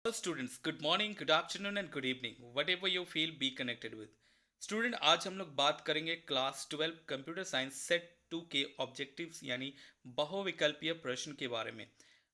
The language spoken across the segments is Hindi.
Hello students, good morning, good afternoon and good evening. Whatever you feel, be connected with. Student आज हम लोग बात करेंगे क्लास 12 कंप्यूटर साइंस सेट 2 के ऑब्जेक्टिव्स यानी बहुविकल्पीय प्रश्न के बारे में।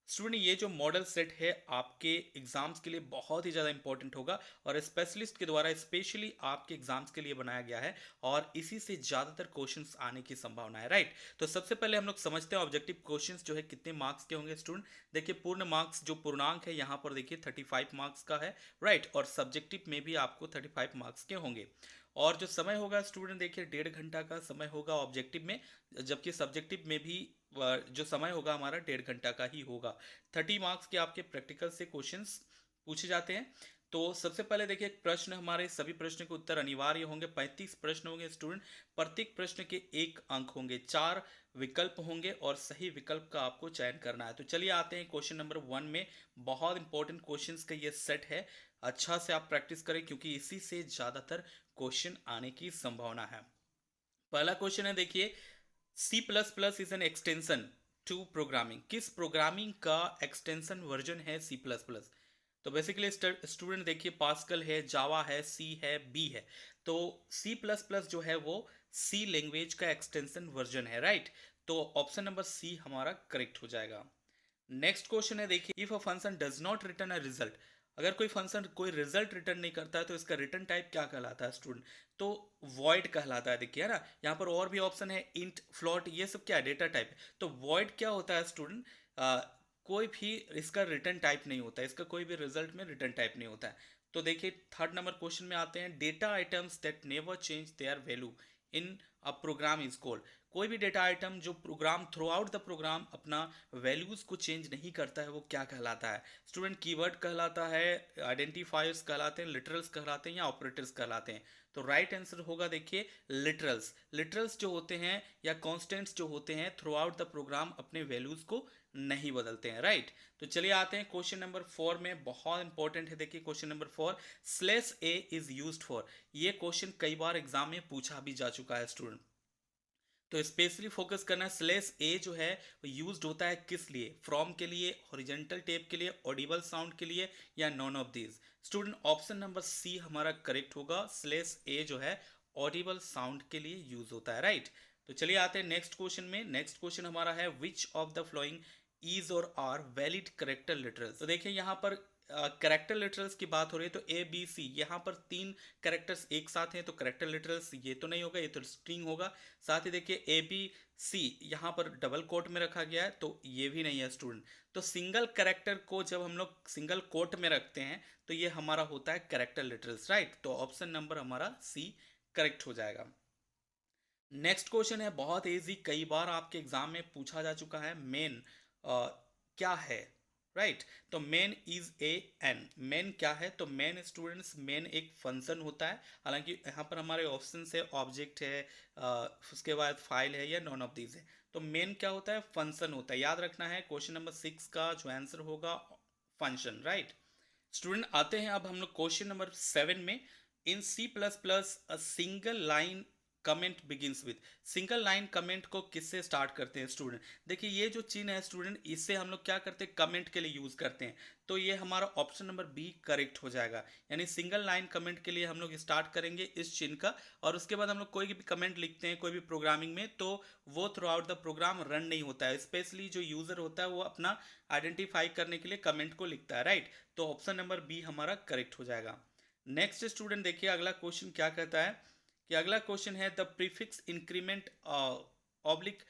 स्टूडेंट ये जो मॉडल सेट है आपके एग्जाम्स के लिए बहुत ही ज़्यादा इंपॉर्टेंट होगा और स्पेशलिस्ट के द्वारा स्पेशली आपके एग्जाम्स के लिए बनाया गया है और इसी से ज़्यादातर क्वेश्चंस आने की संभावना है। राइट, तो सबसे पहले हम लोग समझते हैं ऑब्जेक्टिव क्वेश्चंस जो है कितने मार्क्स के होंगे। स्टूडेंट देखिए, पूर्ण मार्क्स जो पूर्णांक है यहाँ पर देखिए 35 मार्क्स का है। राइट, और सब्जेक्टिव में भी आपको 35 मार्क्स के होंगे और जो समय होगा स्टूडेंट देखिए 1.5 घंटा का समय होगा ऑब्जेक्टिव में, जबकि सब्जेक्टिव में भी जो समय होगा हमारा 1.5 घंटा का ही होगा। 30 मार्क्स के आपके प्रैक्टिकल से क्वेश्चंस पूछे जाते हैं। तो सबसे पहले देखिए एक प्रश्न, हमारे सभी प्रश्न के उत्तर अनिवार्य होंगे। 35 प्रश्न होंगे स्टूडेंट, प्रत्येक प्रश्न के 1 अंक होंगे, 4 विकल्प होंगे और सही विकल्प का आपको चयन करना है। तो चलिए आते हैं क्वेश्चन नंबर 1 में। बहुत इंपॉर्टेंट क्वेश्चंस का ये सेट है, अच्छा से आप प्रैक्टिस करें क्योंकि इसी से ज़्यादातर क्वेश्चन आने की संभावना है। पहला क्वेश्चन है देखिए, C plus plus is an extension to programming. किस प्रोग्रामिंग का एक्सटेंशन वर्जन है सी प्लस प्लस? तो बेसिकली स्टूडेंट देखिए पास्कल है, जावा है, सी है, बी है। तो सी प्लस प्लस जो है वो सी लैंग्वेज का एक्सटेंशन वर्जन है। राइट, तो ऑप्शन नंबर सी हमारा करेक्ट हो जाएगा। नेक्स्ट क्वेश्चन है देखिए, if a function does not return a result. अगर कोई फंक्शन कोई रिजल्ट रिटर्न नहीं करता है तो इसका रिटर्न टाइप क्या कहलाता है स्टूडेंट? तो वॉइड कहलाता है। देखिए है ना, यहाँ पर और भी ऑप्शन है, इंट, फ्लोट, ये सब क्या है? डेटा टाइप है। तो वॉइड क्या होता है स्टूडेंट? कोई भी इसका रिटर्न टाइप नहीं होता है, इसका कोई भी रिजल्ट में रिटर्न टाइप नहीं होता है। तो देखिए थर्ड नंबर क्वेश्चन में आते हैं, data items that never change their value in a program is called. कोई भी डेटा आइटम जो program throughout the program अपना वैल्यूज को चेंज नहीं करता है वो क्या कहलाता है स्टूडेंट? कीवर्ड कहलाता है, आइडेंटिफायर्स कहलाते हैं, लिटरल्स कहलाते हैं या ऑपरेटर्स कहलाते हैं? तो राइट आंसर होगा देखिए लिटरल्स। लिटरल्स जो होते हैं या कॉन्स्टेंट्स जो होते हैं थ्रू आउट द प्रोग्राम अपने वैल्यूज को नहीं बदलते हैं। राइट, तो चलिए आते हैं क्वेश्चन नंबर 4 में। बहुत इंपॉर्टेंट है देखिए question number 4, slash A is used for. ये क्वेश्चन कई बार एग्जाम में पूछा भी जा चुका है स्टूडेंट, तो स्पेशली फोकस करना। स्लेस ए जो है यूज्ड होता है किस लिए? फ्रॉम के लिए, हॉरिजॉन्टल टेप के लिए, ऑडिबल साउंड के लिए या none of these? Student option number C हमारा करेक्ट होगा। स्लेस ए जो है ऑडिबल साउंड के लिए यूज होता है। राइट, तो चलिए आते हैं नेक्स्ट क्वेश्चन में। नेक्स्ट क्वेश्चन हमारा है, which of the following is और आर वैलिड करेक्टर लिटरल्स। तो देखिए यहाँ पर करेक्टर लिटरल्स की बात हो रही है, तो ए बी सी यहाँ पर 3 करेक्टर्स एक साथ हैं, तो करेक्टर लिटरल्स ये तो नहीं होगा, ये तो स्ट्रिंग होगा। साथ ही देखिए ए बी सी यहाँ पर डबल कोट में रखा गया है, तो ये भी नहीं है स्टूडेंट। तो सिंगल करेक्टर को जब हम लोग सिंगल कोट में रखते हैं तो ये हमारा होता है करेक्टर लिटरल्स। राइट, तो ऑप्शन नंबर हमारा सी करेक्ट हो जाएगा। नेक्स्ट क्वेश्चन है बहुत इजी, कई बार आपके एग्जाम में पूछा जा चुका है। मेन क्या है? राइट, तो main is a an. Main क्या है? तो मेन स्टूडेंट्स, मेन एक फंक्शन होता है। हालांकि यहाँ पर हमारे ऑप्शन है, ऑब्जेक्ट है, उसके बाद फाइल है या नॉन ऑफ दीज है। तो मेन क्या होता है? फंक्शन होता है। याद रखना है क्वेश्चन नंबर 6 का जो आंसर होगा फंक्शन। राइट, स्टूडेंट आते हैं अब हम लोग क्वेश्चन नंबर 7 में। In C plus plus a single line comment begins with. Single line comment को किससे स्टार्ट करते हैं स्टूडेंट? देखिए ये जो चिन्ह है स्टूडेंट, इससे हम लोग क्या करते हैं? कमेंट के लिए यूज करते हैं। तो ये हमारा ऑप्शन नंबर बी करेक्ट हो जाएगा। यानी सिंगल लाइन कमेंट के लिए हम लोग स्टार्ट करेंगे इस चिन्ह का, और उसके बाद हम लोग कोई भी कमेंट लिखते हैं कोई भी प्रोग्रामिंग में, तो वो through out the program run नहीं होता है। स्पेशली जो यूजर होता है वो अपना आइडेंटिफाई करने के लिए कमेंट को लिखता है। राइट, तो ऑप्शन नंबर बी हमारा करेक्ट हो जाएगा। नेक्स्ट स्टूडेंट देखिए अगला क्वेश्चन क्या कहता है कि अगला क्वेश्चन है, द प्रीफिक्स इंक्रीमेंट ऑब्लिक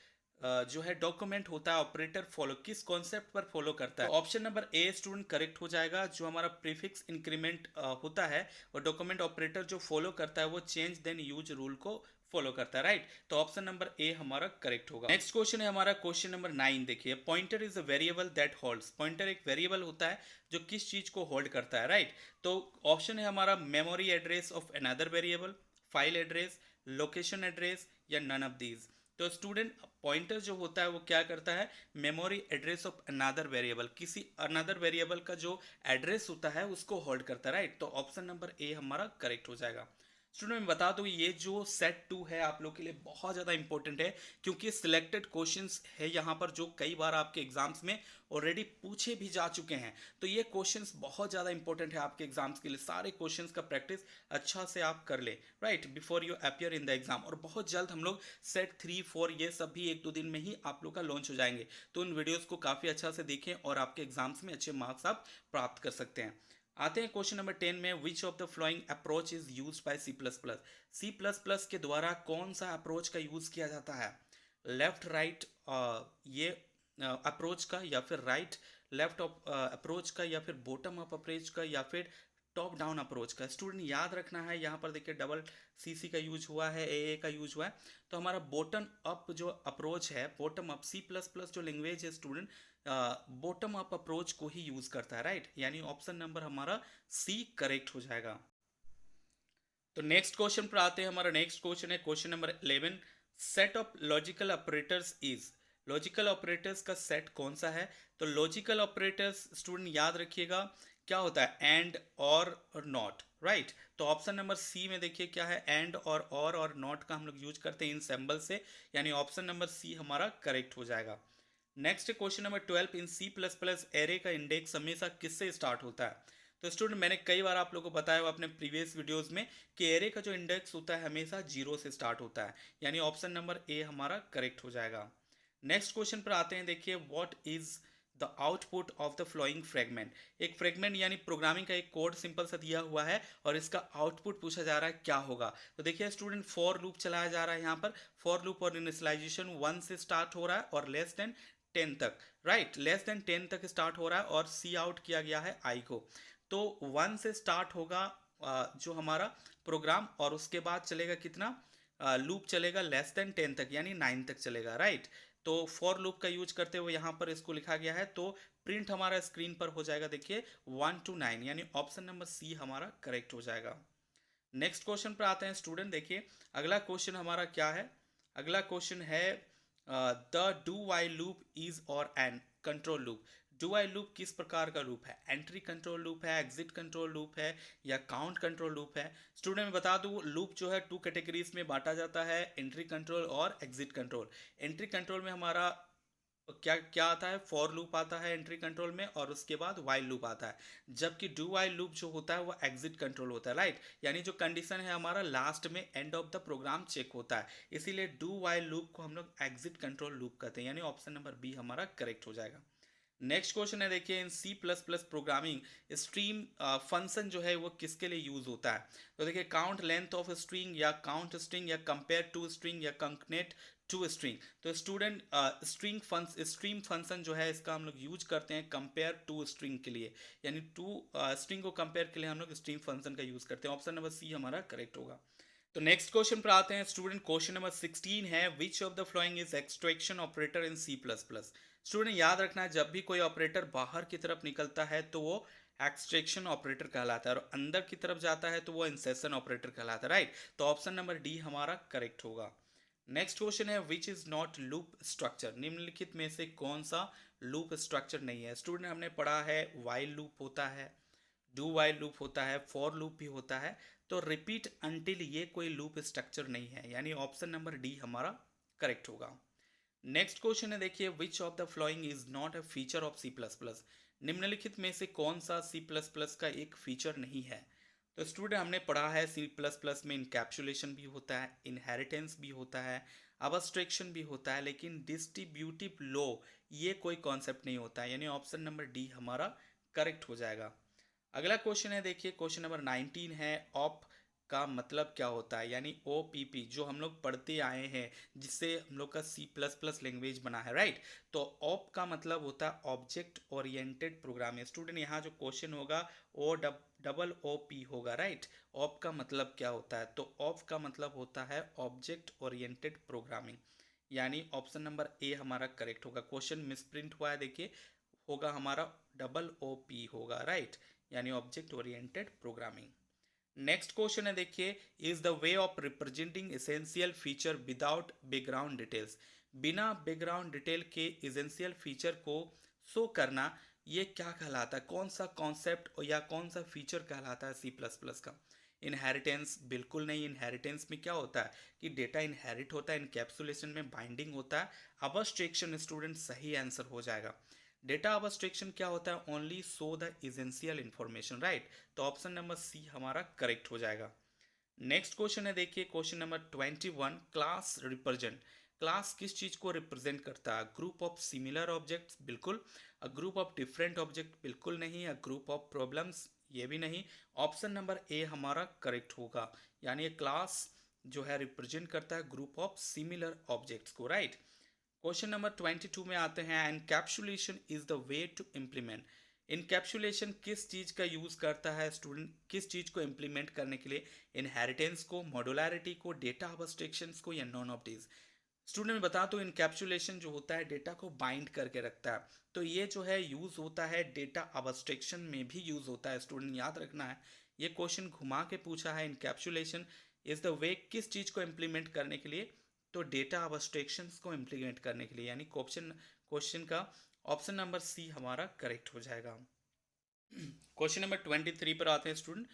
जो है डॉक्यूमेंट होता है ऑपरेटर फॉलो किस कॉन्सेप्ट पर फॉलो करता है? तो option number a student correct हो जाएगा। जो हमारा प्रीफिक्स इंक्रीमेंट होता है वो डॉक्यूमेंट ऑपरेटर जो फॉलो करता है वो चेंज देन यूज रूल को फॉलो करता है। राइट, तो ऑप्शन नंबर ए हमारा करेक्ट होगा। नेक्स्ट क्वेश्चन है हमारा क्वेश्चन नंबर 9। देखिए, pointer is a variable that holds. Pointer एक वेरिएबल होता है जो किस चीज को होल्ड करता है? राइट, तो ऑप्शन है हमारा memory address of another variable, file address, location address या नन ऑफ दीज। तो स्टूडेंट पॉइंटर जो होता है वो क्या करता है? Memory address of another variable, किसी अनदर वेरिएबल का जो एड्रेस होता है उसको होल्ड करता है। राइट, तो ऑप्शन नंबर ए हमारा करेक्ट हो जाएगा। स्टूडेंट मैं बता दूं ये जो सेट 2 है आप लोग के लिए बहुत ज़्यादा इंपॉर्टेंट है, क्योंकि सिलेक्टेड क्वेश्चंस है यहाँ पर जो कई बार आपके एग्जाम्स में ऑलरेडी पूछे भी जा चुके हैं। तो ये क्वेश्चंस बहुत ज़्यादा इंपॉर्टेंट है आपके एग्जाम्स के लिए। सारे क्वेश्चंस का प्रैक्टिस अच्छा से आप कर ले, right, before you appear in the exam. और बहुत जल्द हम लोग सेट 3 4 ये सब भी 1 2 दिन में ही आप लोग का लॉन्च हो जाएंगे। तो उन वीडियोज़ को काफ़ी अच्छा से देखें और आपके एग्जाम्स में अच्छे मार्क्स आप प्राप्त कर सकते हैं। आते हैं क्वेश्चन नंबर 10 में, which of the following approach is use by C plus plus. C plus plus के द्वारा कौन सा अप्रोच का यूज किया जाता है? लेफ्ट राइट ये अप्रोच का, या फिर राइट लेफ्ट अप्रोच का, या फिर बॉटम अप अप्रोच का, या फिर टॉप डाउन अप्रोच का? स्टूडेंट याद रखना है यहाँ पर देखिए डबल सी का यूज हुआ है, ए का यूज हुआ है। तो हमारा बॉटम अप जो अप्रोच है, bottom up C plus plus जो लैंग्वेज है स्टूडेंट, बॉटम अप अप्रोच को ही यूज करता है, राइट। यानी ऑप्शन नंबर हमारा सी करेक्ट हो जाएगा। तो नेक्स्ट क्वेश्चन पर आते हैं। हमारा नेक्स्ट क्वेश्चन है question number 11, set of logical operators is. Logical operators का सेट कौन सा है? तो लॉजिकल ऑपरेटर्स स्टूडेंट याद रखिएगा क्या होता है, एंड और नॉट, राइट। तो ऑप्शन नंबर सी में देखिए क्या है, एंड और नॉट का हम लोग यूज करते हैं इन सिंबल से, यानी ऑप्शन नंबर सी हमारा करेक्ट हो जाएगा। नेक्स्ट क्वेश्चन नंबर 12, इन सी प्लस प्लस एरे का इंडेक्स हमेशा किससे स्टार्ट होता है? तो स्टूडेंट मैंने कई बार आप लोगों को बताया हुआ अपने प्रीवियस वीडियोस में कि एरे का जो इंडेक्स होता है हमेशा 0 से स्टार्ट होता है, यानी ऑप्शन नंबर ए हमारा करेक्ट हो जाएगा। नेक्स्ट क्वेश्चन पर आते हैं। देखिए, what is the output of the flowing fragment. एक फ्रेगमेंट यानी प्रोग्रामिंग का एक कोड सिंपल सा दिया हुआ है और इसका आउटपुट पूछा जा रहा है क्या होगा। तो देखिए स्टूडेंट, फॉर लूप चलाया जा रहा है यहाँ पर। फॉर लूप और इनिशियलाइजेशन 1 से स्टार्ट हो रहा है और लेस देन 10 तक, राइट, लेस देन 10 तक स्टार्ट हो रहा है और सी आउट किया गया है आई को। तो 1 से स्टार्ट होगा जो हमारा प्रोग्राम, और उसके बाद चलेगा कितना लूप चलेगा, लेस देन 10 तक यानी 9 तक चलेगा, राइट। तो फॉर लूप का यूज करते हुए यहाँ पर इसको लिखा गया है। तो प्रिंट हमारा स्क्रीन पर हो जाएगा देखिए 1 to 9, यानी ऑप्शन नंबर सी हमारा करेक्ट हो जाएगा। नेक्स्ट क्वेश्चन पर आते हैं स्टूडेंट। देखिए अगला क्वेश्चन हमारा क्या है, अगला क्वेश्चन है the do while loop is और an control loop. Do while loop किस प्रकार का लूप है? एंट्री कंट्रोल लूप है, एग्जिट कंट्रोल लूप है, या काउंट कंट्रोल लूप है? स्टूडेंट मैं बता दूं लूप जो है 2 कैटेगरीज में बांटा जाता है, एंट्री कंट्रोल और एग्जिट कंट्रोल। एंट्री कंट्रोल में हमारा क्या क्या आता है, फॉर लूप आता है एंट्री कंट्रोल में, और उसके बाद वाइल लूप आता है। जबकि डू वाइल लूप जो होता है वो एग्जिट कंट्रोल होता है, राइट। यानी जो कंडीशन है हमारा लास्ट में end of the program check होता है, इसीलिए डू वाइल लूप को हम लोग एग्जिट कंट्रोल लूप कहते हैं, यानी ऑप्शन नंबर बी हमारा करेक्ट हो जाएगा। नेक्स्ट क्वेश्चन है देखिए, in C plus plus programming stream function जो है वो किसके लिए यूज होता है? तो देखिए, काउंट लेंथ ऑफ स्ट्रिंग, या काउंट स्ट्रिंग, या कंपेयर टू स्ट्रिंग, या कंकनेट टू स्ट्रिंग। तो स्टूडेंट स्ट्रीम फंक्शन जो है इसका हम लोग यूज करते हैं कंपेयर टू स्ट्रिंग के लिए, यानी टू स्ट्रिंग को कंपेयर के लिए हम लोग स्ट्रीम फंक्शन का यूज करते हैं। ऑप्शन नंबर सी हमारा करेक्ट होगा। तो नेक्स्ट क्वेश्चन पर आते हैं स्टूडेंट। क्वेश्चन नंबर 16 है, which of the following is extraction operator in C plus plus. Student याद रखना है जब भी कोई ऑपरेटर बाहर की तरफ निकलता है तो वो एक्सट्रैक्शन ऑपरेटर कहलाता है, और अंदर की तरफ जाता है तो वो इंसर्शन ऑपरेटर कहलाता है, राइट। तो ऑप्शन नंबर डी हमारा करेक्ट होगा। नेक्स्ट क्वेश्चन है, which is not loop structure. निम्नलिखित में से कौन सा लूप स्ट्रक्चर नहीं है? स्टूडेंट हमने पढ़ा है वाइल लूप होता है, डू वाइल लूप होता है, फॉर लूप भी होता है। तो रिपीट अंटिल ये कोई लूप स्ट्रक्चर नहीं है, यानी ऑप्शन नंबर डी हमारा करेक्ट होगा। नेक्स्ट क्वेश्चन है देखिए, which of the following is not a feature of C plus plus. निम्नलिखित में से कौन सा सी प्लस प्लस का एक फीचर नहीं है? तो स्टूडेंट हमने पढ़ा है सी प्लस प्लस में इनकैप्सुलेशन भी होता है, इनहेरिटेंस भी होता है, अबस्ट्रैक्शन भी होता है, लेकिन डिस्ट्रीब्यूटिव लो ये कोई कॉन्सेप्ट नहीं होता है, यानी ऑप्शन नंबर डी हमारा करेक्ट हो जाएगा। अगला क्वेश्चन है देखिए, क्वेश्चन नंबर 19 है, ऑप का मतलब क्या होता है? यानी ओ पी पी जो हम लोग पढ़ते आए हैं, जिससे हम लोग का सी प्लस प्लस लैंग्वेज बना है, राइट। तो ऑप का मतलब होता है ऑब्जेक्ट ओरिएंटेड प्रोग्रामिंग। स्टूडेंट यहाँ जो क्वेश्चन होगा ओ डबल ओ पी होगा, राइट। ऑप का मतलब क्या होता है? तो ऑप का मतलब होता है ऑब्जेक्ट ओरिएंटेड प्रोग्रामिंग, यानी ऑप्शन नंबर ए हमारा करेक्ट होगा। क्वेश्चन मिसप्रिंट हुआ है देखिए, होगा हमारा डबल ओ पी होगा, राइट, यानी object oriented programming. Next question है देखिए, is the way of representing essential feature without background details. बिना बैकग्राउंड डिटेल के एसेंशियल फीचर को शो करना, ये क्या कहलाता है? कौन सा कॉन्सेप्ट या कौन सा फीचर कहलाता है सी प्लस प्लस का? इनहेरिटेंस बिल्कुल नहीं। इनहेरिटेंस में क्या होता है कि डेटा इनहेरिट होता है, इनकैप्सुलेशन में बाइंडिंग होता है। अबस्ट्रैक्शन स्टूडेंट सही आंसर हो जाएगा। डेटा अबस्ट्रैक्शन क्या होता है? Only so the essential information, right. तो ऑप्शन नंबर सी हमारा करेक्ट हो जाएगा। नेक्स्ट क्वेश्चन है, देखिए question number 21। Class represent, class किस चीज को रिप्रेजेंट करता है? ग्रुप ऑफ सिमिलर ऑब्जेक्ट्स, बिल्कुल। A group of different object, बिल्कुल नहीं। अ ग्रुप ऑफ प्रॉब्लम्स, ये भी नहीं। ऑप्शन नंबर ए हमारा करेक्ट होगा, यानी क्लास जो है रिप्रेजेंट करता है ग्रुप ऑफ सिमिलर ऑब्जेक्ट्स को, राइट। क्वेश्चन नंबर 22 में आते हैं। Encapsulation is the way to implement, encapsulation किस चीज का यूज करता है स्टूडेंट, किस चीज को इम्प्लीमेंट करने के लिए? इनहेरिटेंस को, मॉडुलैरिटी को, डेटा अबस्ट्रैक्शंस को, या नॉन ऑफ दीज? स्टूडेंट में बता तो इनकैप्सुलेशन जो होता है डेटा को बाइंड करके रखता है, तो ये जो है यूज होता है डेटा अबस्ट्रैक्शन में भी यूज होता है। स्टूडेंट याद रखना है, ये क्वेश्चन घुमा के पूछा है। इनकैप्सुलेशन इज द वे किस चीज को इम्प्लीमेंट करने के लिए? तो डेटा अबस्ट्रैक्शंस को इम्प्लीमेंट करने के लिए, यानी क्वेश्चन क्वेश्चन का ऑप्शन नंबर सी हमारा करेक्ट हो जाएगा। क्वेश्चन नंबर 23 पर आते हैं student.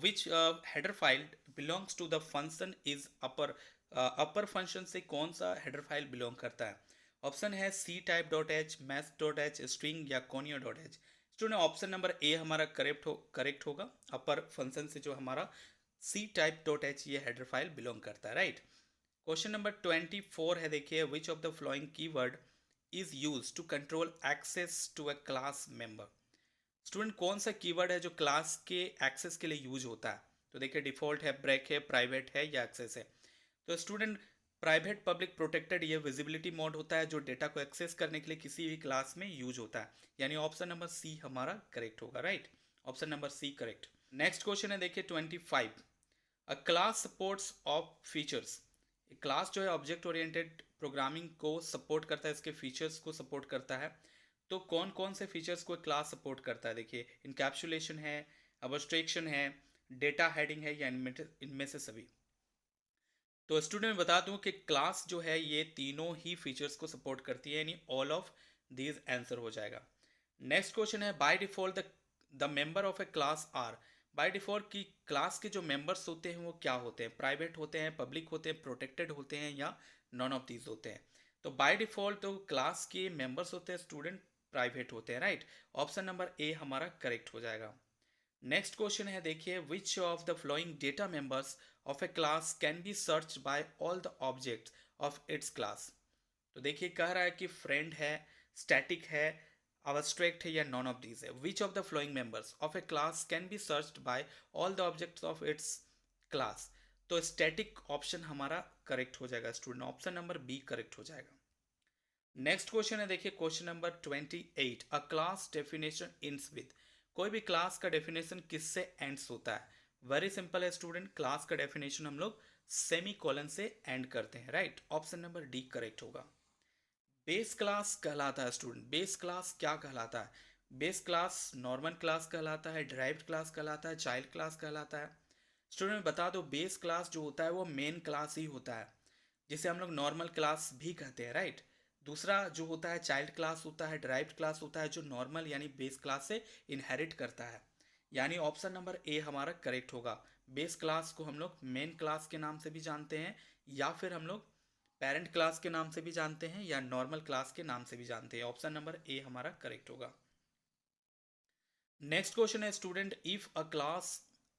Which header file belongs to the function is upper, upper function से कौन सा हेडर फाइल बिलोंग करता है? ऑप्शन है C type dot H, math dot H, string, या conio dot H. Student option number A हमारा करेक्ट होगा। अपर फंक्शन से जो हमारा सी टाइप डॉट एच ये हेडर फाइल बिलोंग करता है, राइट। क्वेश्चन नंबर 24 है, देखिए which of the following keyword is used to control access to a class member? Student कौन सा कीवर्ड है जो क्लास के एक्सेस के लिए यूज होता है? तो देखिए डिफॉल्ट है, ब्रेक है, प्राइवेट है, या एक्सेस है। तो स्टूडेंट प्राइवेट, पब्लिक, प्रोटेक्टेड, ये विजिबिलिटी मोड होता है जो डेटा को एक्सेस करने के लिए किसी भी क्लास में यूज होता है, यानी ऑप्शन नंबर सी हमारा करेक्ट होगा, right. Option number C correct. Next question है, देखिए 25। A class supports of features, class जो है ऑब्जेक्ट ओरिएंटेड प्रोग्रामिंग को सपोर्ट करता है, इसके फीचर्स को सपोर्ट करता है। तो कौन कौन से फीचर्स को क्लास सपोर्ट करता है? देखिए इनकैप्सुलेशन है, अबस्ट्रैक्शन है, डेटा हेडिंग है, या इनमें से सभी। तो स्टूडेंट बता दूं कि क्लास जो है ये तीनों ही फीचर्स को सपोर्ट करती है, यानी ऑल ऑफ दीज आंसर हो जाएगा। नेक्स्ट क्वेश्चन है, by default the member of a class are, by default की क्लास के जो मेंबर्स होते हैं वो क्या होते हैं? प्राइवेट होते हैं, पब्लिक होते हैं, प्रोटेक्टेड होते हैं, या नॉन ऑफ दीज होते हैं? तो बाय डिफॉल्ट तो क्लास के मेंबर्स होते हैं स्टूडेंट प्राइवेट होते हैं, राइट। ऑप्शन नंबर ए हमारा करेक्ट हो जाएगा। नेक्स्ट क्वेश्चन है, देखिए which of the flowing data members of a class can B search by all the objects of its class? तो देखिए कह रहा है कि फ्रेंड है, स्टैटिक है, abstract है, या नॉन ऑफ दीज है। Which of the following members of a class can be searched by all the objects of its class? तो स्टैटिक ऑप्शन हमारा करेक्ट हो जाएगा student, option number B correct हो जाएगा। नेक्स्ट क्वेश्चन है, देखिए question number 28। A class definition ends with, कोई भी क्लास का डेफिनेशन किससे एंड्स होता है? वेरी सिंपल है स्टूडेंट, क्लास का डेफिनेशन हम लोग सेमी कॉलन से एंड करते हैं, right. Option number D correct होगा। बेस क्लास कहलाता है स्टूडेंट, बेस क्लास क्या कहलाता है? बेस क्लास नॉर्मल क्लास कहलाता है, डिराइव्ड क्लास कहलाता है, चाइल्ड क्लास कहलाता है। स्टूडेंट बता दो, बेस क्लास जो होता है वो मेन क्लास ही होता है, जिसे हम लोग नॉर्मल क्लास भी कहते हैं, राइट। दूसरा जो होता है चाइल्ड क्लास होता है, डिराइव्ड क्लास होता है, जो नॉर्मल यानी बेस क्लास से इनहेरिट करता है, यानी ऑप्शन नंबर ए हमारा करेक्ट होगा। बेस क्लास को हम लोग मेन क्लास के नाम से भी जानते हैं, या फिर हम लोग पेरेंट क्लास के नाम से भी जानते हैं, या नॉर्मल क्लास के नाम से भी जानते हैं। ऑप्शन नंबर ए हमारा करेक्ट होगा। नेक्स्ट क्वेश्चन है स्टूडेंट, इफ अ क्लास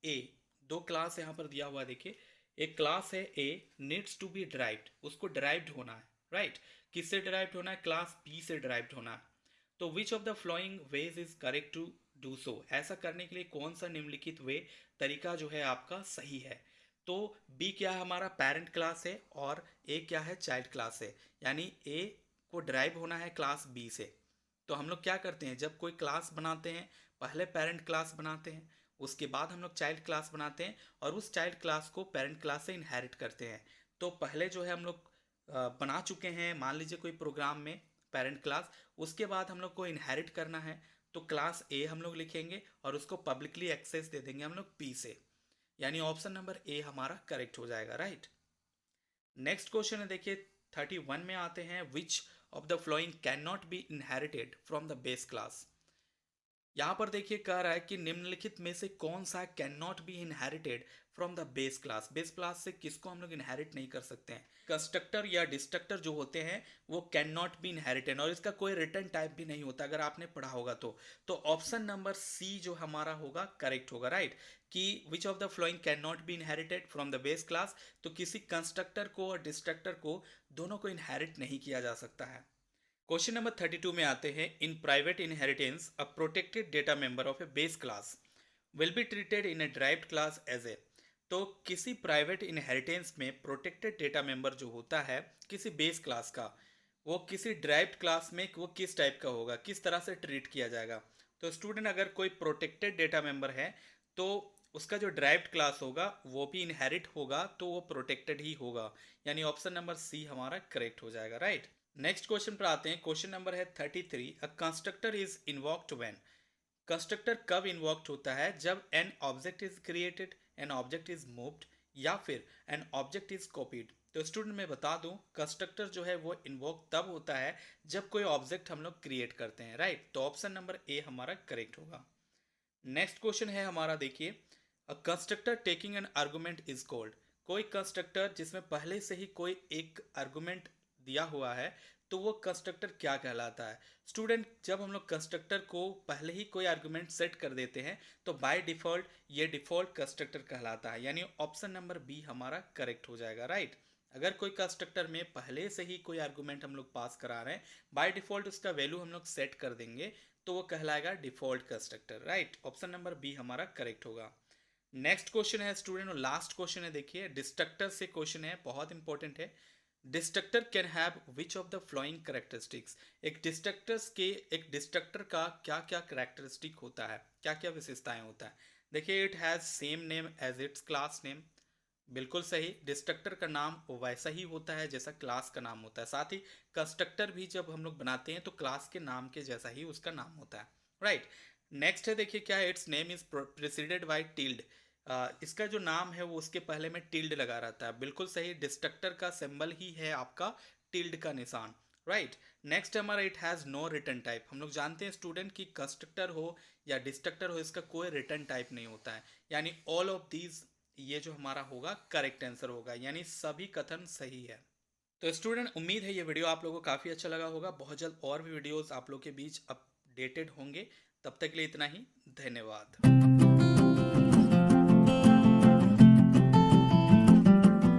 ए, दो क्लास यहां पर दिया हुआ है, देखिए एक क्लास है ए, नीड्स टू बी डिराइव्ड, उसको डिराइव्ड होना है, राइट। किससे डिराइव्ड होना है? क्लास बी से डिराइव्ड होना है। तो which of the following ways is correct to do so, ऐसा करने के लिए कौन सा निम्नलिखित वे, तरीका जो है आपका सही है? तो बी क्या है? हमारा पेरेंट क्लास है, और ए क्या है? चाइल्ड क्लास है, यानी ए को ड्राइव होना है क्लास बी से। तो हम लोग क्या करते हैं, जब कोई क्लास बनाते हैं पहले पेरेंट क्लास बनाते हैं, उसके बाद हम लोग चाइल्ड क्लास बनाते हैं, और उस चाइल्ड क्लास को पेरेंट क्लास से इनहेरिट करते हैं। तो पहले जो है हम लोग बना चुके हैं, मान लीजिए कोई प्रोग्राम में पेरेंट क्लास, उसके बाद हम लोग को इनहेरिट करना है, तो क्लास ए हम लोग लिखेंगे और उसको पब्लिकली एक्सेस दे देंगे हम लोग पी से, यानी ऑप्शन नंबर ए हमारा करेक्ट हो जाएगा, राइट। नेक्स्ट क्वेश्चन है, देखिए 31 में आते हैं, विच of the flowing can not be inherited from the base class? यहाँ पर देखिए कह रहा है कि निम्नलिखित में से कौन सा can not be inherited from the base class. Base class से किसको हम लोग इनहेरिट नहीं कर सकते हैं? कंस्ट्रक्टर या डिस्ट्रक्टर जो होते हैं वो कैन नॉट बी इनहेरिटेड, और इसका कोई रिटर्न टाइप भी नहीं होता, अगर आपने पढ़ा होगा तो ऑप्शन नंबर सी जो हमारा होगा करेक्ट होगा, राइट। कि विच of the flowing can not be inherited from the base class, तो किसी कंस्ट्रक्टर को और डिस्ट्रक्टर को दोनों को इनहेरिट नहीं किया जा सकता है। क्वेश्चन नंबर 32 में आते हैं, in private inheritance a protected data member of a base class will be treated in a derived class as a. तो किसी प्राइवेट इनहेरिटेंस में प्रोटेक्टेड डेटा मेंबर जो होता है किसी बेस क्लास का, वो किसी ड्राइव्ड क्लास में वो किस टाइप का होगा, किस तरह से ट्रीट किया जाएगा। तो स्टूडेंट अगर कोई प्रोटेक्टेड डेटा मेंबर है तो उसका जो ड्राइव्ड क्लास होगा वो भी इनहेरिट होगा, तो वो प्रोटेक्टेड ही होगा, यानी ऑप्शन नंबर सी हमारा करेक्ट हो जाएगा, राइट। नेक्स्ट क्वेश्चन पर आते हैं। क्वेश्चन नंबर है 33, a constructor is invoked when. Constructor कब इन्वॉक्ड होता है? जब an object is created, an object is moved, या फिर एन ऑब्जेक्ट इज कॉपीड। तो स्टूडेंट मैं बता दूं, कंस्ट्रक्टर जो है वो इन्वॉक तब होता है जब कोई ऑब्जेक्ट हम लोग क्रिएट करते हैं, राइट। तो ऑप्शन नंबर ए हमारा करेक्ट होगा। नेक्स्ट क्वेश्चन है हमारा, देखिए, अ constructor taking an argument is called. कोई कंस्ट्रक्टर जिसमें पहले से ही कोई एक आर्गुमेंट दिया हुआ है तो वो कंस्ट्रक्टर क्या कहलाता है? स्टूडेंट जब हम लोग कंस्ट्रक्टर को पहले ही कोई आर्गुमेंट सेट कर देते हैं तो बाय डिफॉल्ट ये डिफॉल्ट कंस्ट्रक्टर कहलाता है, यानी ऑप्शन नंबर बी हमारा करेक्ट हो जाएगा, राइट। अगर कोई कंस्ट्रक्टर में पहले से ही कोई आर्गुमेंट हम लोग पास करा रहे हैं, बाय डिफॉल्ट उसका वैल्यू हम लोग सेट कर देंगे, तो वो कहलाएगा default constructor, right. Option number B हमारा करेक्ट होगा। नेक्स्ट क्वेश्चन है स्टूडेंट, और लास्ट क्वेश्चन है, देखिए डिस्ट्रक्टर से क्वेश्चन है, बहुत इंपॉर्टेंट है। Destructor can have which of the following characteristics. एक डिस्ट्रक्टर का क्या क्या करेक्टरिस्टिक होता है, क्या क्या विशेषताएं होता है? देखिए, it has same name as its class name. बिल्कुल सही, डिस्ट्रक्टर का नाम वैसा ही होता है जैसा क्लास का नाम होता है। साथ ही कंस्ट्रक्टर भी जब हम लोग बनाते हैं तो क्लास के नाम के जैसा ही उसका नाम होता है, राइट। नेक्स्ट है, देखिए क्या है, its name is preceded by tilde. इसका जो नाम है वो उसके पहले में टिल्ड लगा रहता है। बिल्कुल सही, डिस्ट्रक्टर का सिंबल ही है आपका टिल्ड का निशान, राइट। नेक्स्ट हमारा, it has no return type. हम लोग जानते हैं स्टूडेंट कि कंस्ट्रक्टर हो या डिस्ट्रक्टर हो, इसका कोई रिटर्न टाइप नहीं होता है, यानी ऑल ऑफ दीज ये जो हमारा होगा करेक्ट आंसर होगा, यानी सभी कथन सही है। तो स्टूडेंट उम्मीद है ये वीडियो आप लोगों को काफ़ी अच्छा लगा होगा। बहुत जल्द और भी वीडियोस आप लोग के बीच अपडेटेड होंगे। तब तक के लिए इतना ही, धन्यवाद।